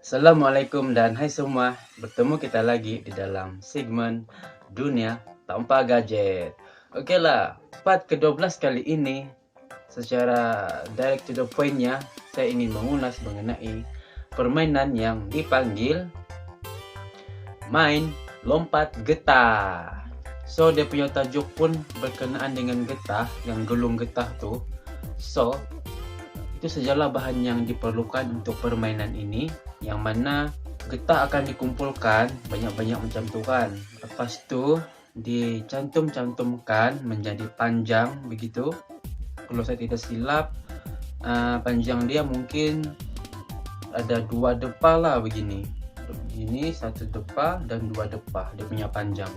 Assalamualaikum dan hai semua, bertemu kita lagi di dalam segmen Dunia Tanpa Gadget. Oke lah, part ke-12 kali ini secara direct to the point-nya saya ingin mengulas mengenai permainan yang dipanggil main lompat getah. So dia punya tajuk pun berkenaan dengan getah, yang gulung getah tuh. So itu sajalah bahan yang diperlukan untuk permainan ini, yang mana getah akan dikumpulkan banyak-banyak macam tu kan. Lepas tu dicantum-cantumkan menjadi panjang begitu. Kalau saya tidak silap, panjang dia mungkin ada 2 depah lah begini. Ini 1 depah dan 2 depah dia punya panjang.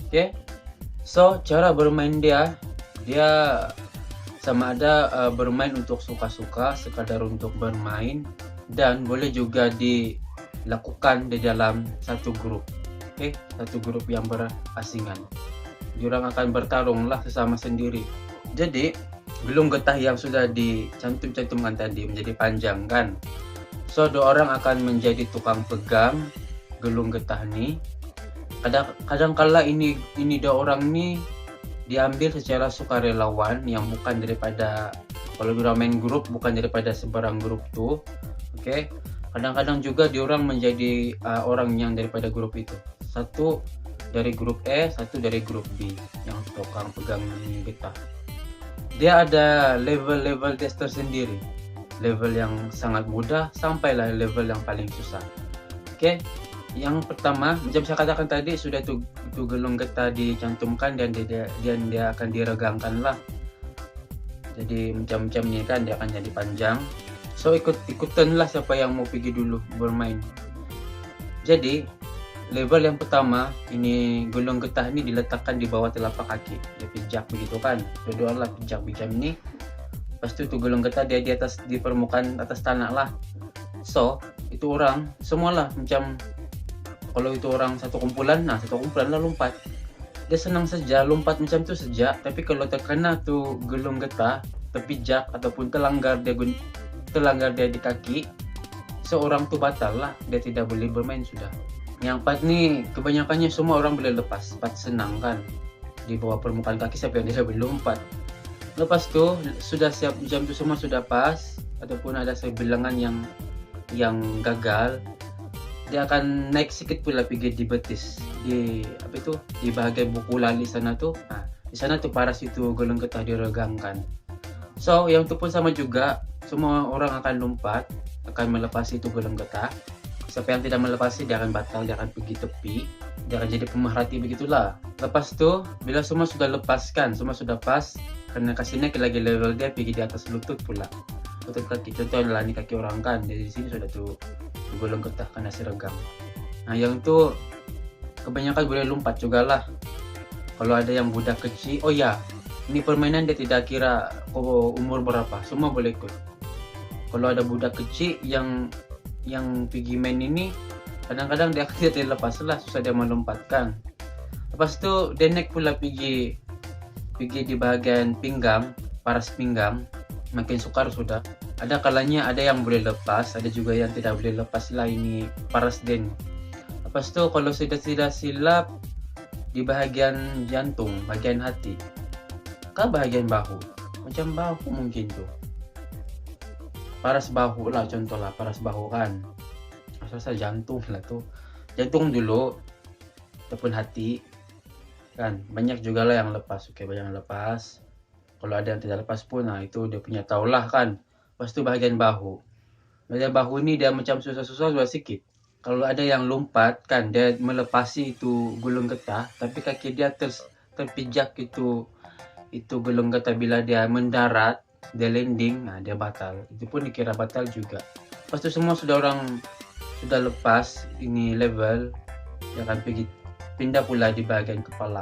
Oke. So cara bermain dia sama ada bermain untuk suka-suka, sekadar untuk bermain, dan boleh juga dilakukan di dalam satu grup. Oke, satu grup yang berasingan. Diorang akan bertarung lah sesama sendiri. Jadi gulung getah yang sudah dicantum-cantumkan tadi menjadi panjang kan. So 2 orang akan menjadi tukang pegang gulung getah ni. Kadang kala ini 2 orang ni diambil secara sukarelawan, yang bukan daripada, kalau diorang main grup bukan daripada sebarang grup tuh. Oke. Kadang-kadang juga diorang menjadi orang yang daripada grup itu. Satu dari grup E, satu dari grup B yang tukang pegang getah. Dia ada level-level dia tersendiri. Level yang sangat mudah sampailah level yang paling susah. Oke. Yang pertama, macam saya katakan tadi, sudah itu gulung getah dicantumkan dan dia akan diregangkan lah. Jadi macam-macam ni kan, dia akan jadi panjang. So ikutan lah siapa yang mau pergi dulu bermain. Jadi level yang pertama, ini gulung getah ini diletakkan di bawah telapak kaki. Dia pijak begitu kan, dua-dua lah pijak macam ni. Lepas tu gulung getah dia di permukaan atas tanah lah. So itu orang semualah macam, kalau itu orang satu kumpulan lah lompat. Dia senang saja lompat macam tu saja, tapi kalau terkena tu gulung getah, terpijak ataupun terlanggar dia di kaki, seorang tu batal lah, dia tidak boleh bermain sudah. Yang part ni kebanyakannya semua orang boleh lepas, part senang kan, di bawah permukaan kaki siapa yang tidak boleh lompat. Lepas tu sudah siap macam tu semua sudah pas, ataupun ada sebilangan yang gagal, dia akan naik sedikit pula pergi di betis, di bahagian buku lali sana tu. Di sana tu paras itu gulung getah diregangkan. So yang tu pun sama juga, semua orang akan lompat, akan melepasi itu gulung getah. Siapa yang tidak melepasi dia akan batal, dia akan pergi tepi, dia akan jadi pemerhati begitulah. Lepas tu bila semua sudah lepaskan, semua sudah pas, karena kasih naik lagi level dia pergi di atas lutut pula. Lutut kaki, contohnya ni kaki orang kan, jadi di sini sudah tu gulung getah kena siregang. Yang tu kebanyakan boleh lompat juga lah. Kalau ada yang budak kecil, oh ya, ini permainan dia tidak kira umur berapa, semua boleh ikut. Kalau ada budak kecil yang pergi main ini, kadang-kadang dia tidak lepas lah, susah dia melompatkan. Lepas tu dia naik pula pergi di bahagian pinggang, paras pinggang, makin sukar sudah. Ada kalanya ada yang boleh lepas, ada juga yang tidak boleh lepas lah, ini paras den. Lepas tu kalau sudah tidak silap, di bahagian jantung, bahagian hati, ke bahagian bahu, macam bahu mungkin tu, paras bahu lah, contoh lah paras bahu kan, asal jantung lah tu, jantung dulu ataupun hati kan, banyak juga lah yang lepas. Oke, banyak yang lepas. Kalau ada yang tidak lepas pun, itu dia punya taulah kan. Lepas tu bahagian bahu ini dia macam susah-susah sikit. Kalau ada yang lompat kan, dia melepasi itu gulung getah, tapi kaki dia terpijak itu gulung getah. Bila dia mendarat, dia landing, dia batal. Itu pun dikira batal juga. Lepas tu semua orang sudah lepas ini level, dia akan pindah pula di bahagian kepala.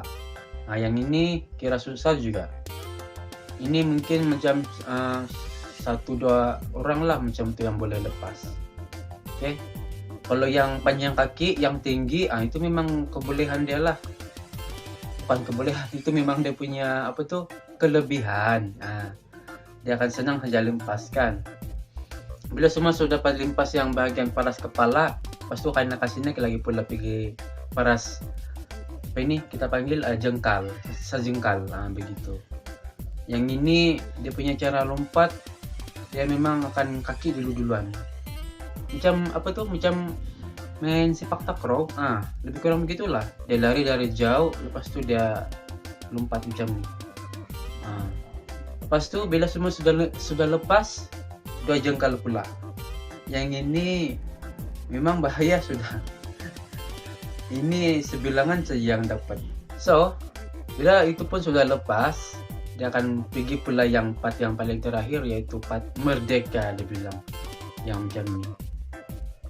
Yang ini kira susah juga. Ini mungkin macam 1-2 orang lah macam tu yang boleh lepas. Oke. Kalau yang panjang kaki, yang tinggi, itu memang kebolehan dia lah. Bukan kebolehan, itu memang dia punya kelebihan. Dia akan senang saja lepaskan. Bila semua sudah dapat limpas yang bagian paras kepala, lepas itu karena kasihnya lagi pula pergi paras apa ini kita panggil jengkal, sejengkal, begitu. Yang ini dia punya cara lompat, dia memang akan kaki duluan. Macam apa tuh? Macam main sepak takraw, lebih kurang begitulah. Dia lari dari jauh, lepas itu dia lompat macam ni. Lepas itu bila semua sudah lepas, dua jengkal pula. Yang ini memang bahaya sudah. Ini sebilangan saja yang dapat. So, bila itu pun sudah lepas, dia akan pergi pula yang part yang paling terakhir, yaitu part merdeka, dia bilang. Yang macam ni.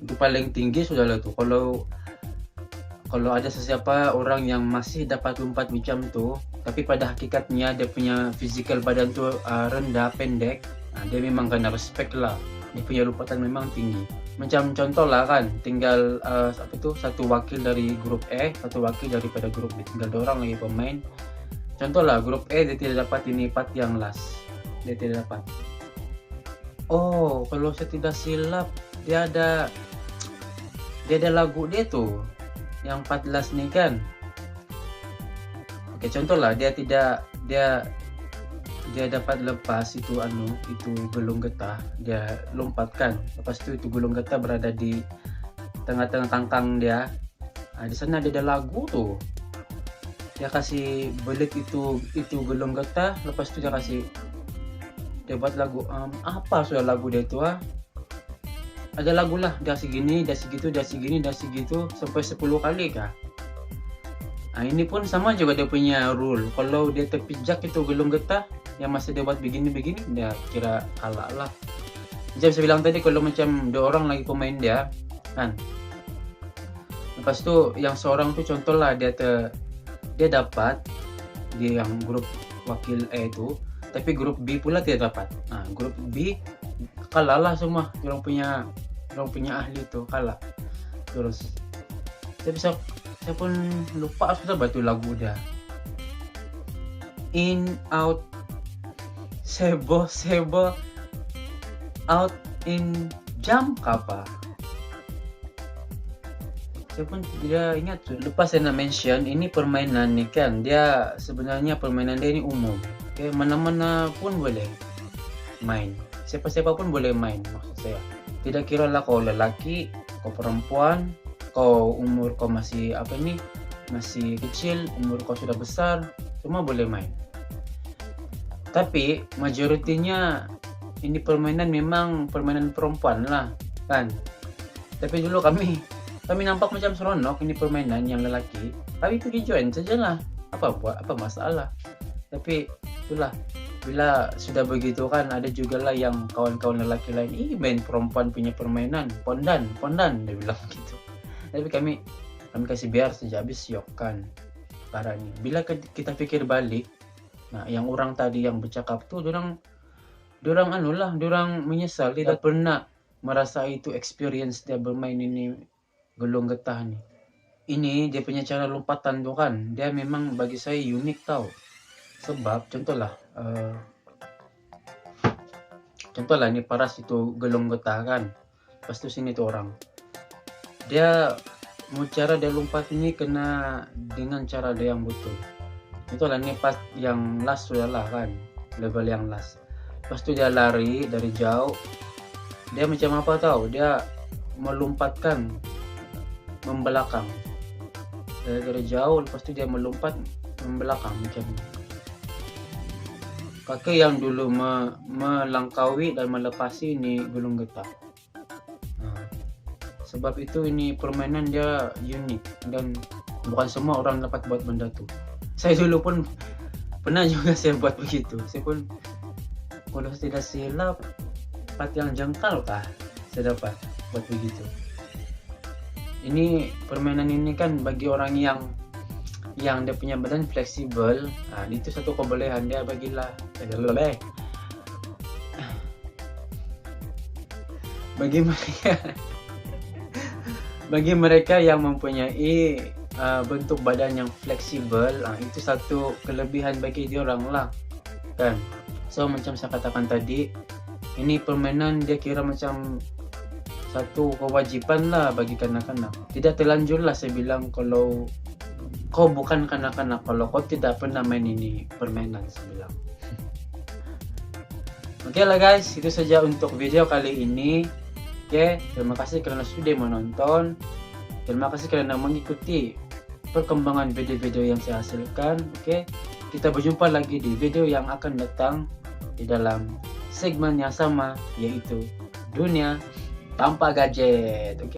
Itu paling tinggi sudah lah tuh. Kalau ada sesiapa orang yang masih dapat lompat macam tu, tapi pada hakikatnya dia punya physical badan tu rendah, pendek, dia memang kena respect lah. Dia punya lompatan memang tinggi. Macam contoh lah kan, tinggal satu wakil dari grup E, satu wakil daripada grup B, tinggal 2 orang lagi pemain. Contoh lah grup E dia tidak dapat ini part yang last, dia tidak dapat. Oh, kalau saya tidak silap dia ada lagu dia tuh yang 14 nih kan. Oke, contoh lah dia dapat lepas itu gulung getah, dia lompatkan. Lepas itu gulung getah berada di tengah-tengah kangkang dia. Di sana ada lagu tuh. Dia kasih belit itu gulung getah, lepas itu dia buat lagu apa sudah lagu dia itu ada lagu lah, dia segini, dia segitu, dia segini, dia segitu sampai 10 kali kah. Ini pun sama juga dia punya rule. Kalau dia terpijak itu gulung getah yang masih dia buat begini-begini, dia kira kalah lah. Macam saya bilang tadi, kalau macam 2 orang lagi pemain dia kan, lepas itu yang seorang tuh contoh lah dia dapat di yang grup wakil E itu, tapi grup B pula tidak dapat. Grup B kalah lah semua, orang punya ahli tuh kalah. Terus saya pun lupa sudah batu lagu dia. In out sebo out in jam apa. Saya pun tidak ingat tuh. Lupa saya nak mention, ini permainan nih kan, dia sebenarnya permainan dia ini umum. Oke, mana-mana pun boleh main. Siapa-siapa pun boleh main, maksud saya. Tidak kira lah kau lelaki, kau perempuan, kau umur kau masih masih kecil, umur kau sudah besar, semua boleh main. Tapi majoritinya ini permainan memang permainan perempuan lah kan. Tapi dulu kami nampak macam seronok ini permainan yang lelaki, kami pergi join sajalah, apa masalah. Tapi itulah, bila sudah begitu kan, ada juga lah yang kawan-kawan lelaki lain, main perempuan punya permainan, pondan dia bilang gitu. Tapi kami kasih biar saja, habis syok kan parah nih. Bila kita pikir balik, yang orang tadi yang bercakap tuh, dorang menyesal tidak pernah merasa itu experience dia bermain ini gulung getah nih. Ini dia punya cara lompatan tuh kan, dia memang bagi saya unik tau. Sebab contohlah ini paras itu gulung getah kan, pas itu sini tuh orang, dia mau cara dia lompat ini kena dengan cara dia yang betul. Itulah ini pas yang last sudah lah kan, level yang last. Pas itu dia lari dari jauh, dia macam apa tahu, dia melompatkan membelakang dari jauh, lepas itu dia melompat membelakang macam ini. Kaki yang dulu melangkaui dan melepasi ini gulung getah. Sebab itu ini permainan dia unik dan bukan semua orang dapat buat benda tu. Saya dulu pun pernah juga saya buat begitu. Saya pun kalau tidak silap part yang jengkal kah saya dapat buat begitu. Ini permainan ini kan bagi orang yang dia punya badan fleksibel, itu satu kebolehan dia bagilah. Bagi mereka yang mempunyai bentuk badan yang fleksibel, itu satu kelebihan bagi dia orang lah kan. So macam saya katakan tadi, ini permainan dia kira macam satu kewajiban lah bagi kanak-kanak. Tidak terlanjur lah saya bilang kalau kau bukan kanak-kanak kalau kau tidak pernah main ini permainan, saya bilang. Oke lah guys, itu saja untuk video kali ini. Oke, terima kasih karena sudah menonton. Terima kasih karena mengikuti perkembangan video-video yang saya hasilkan. Oke, kita berjumpa lagi di video yang akan datang di dalam segmen yang sama, yaitu dunia tanpa gadget. Oke.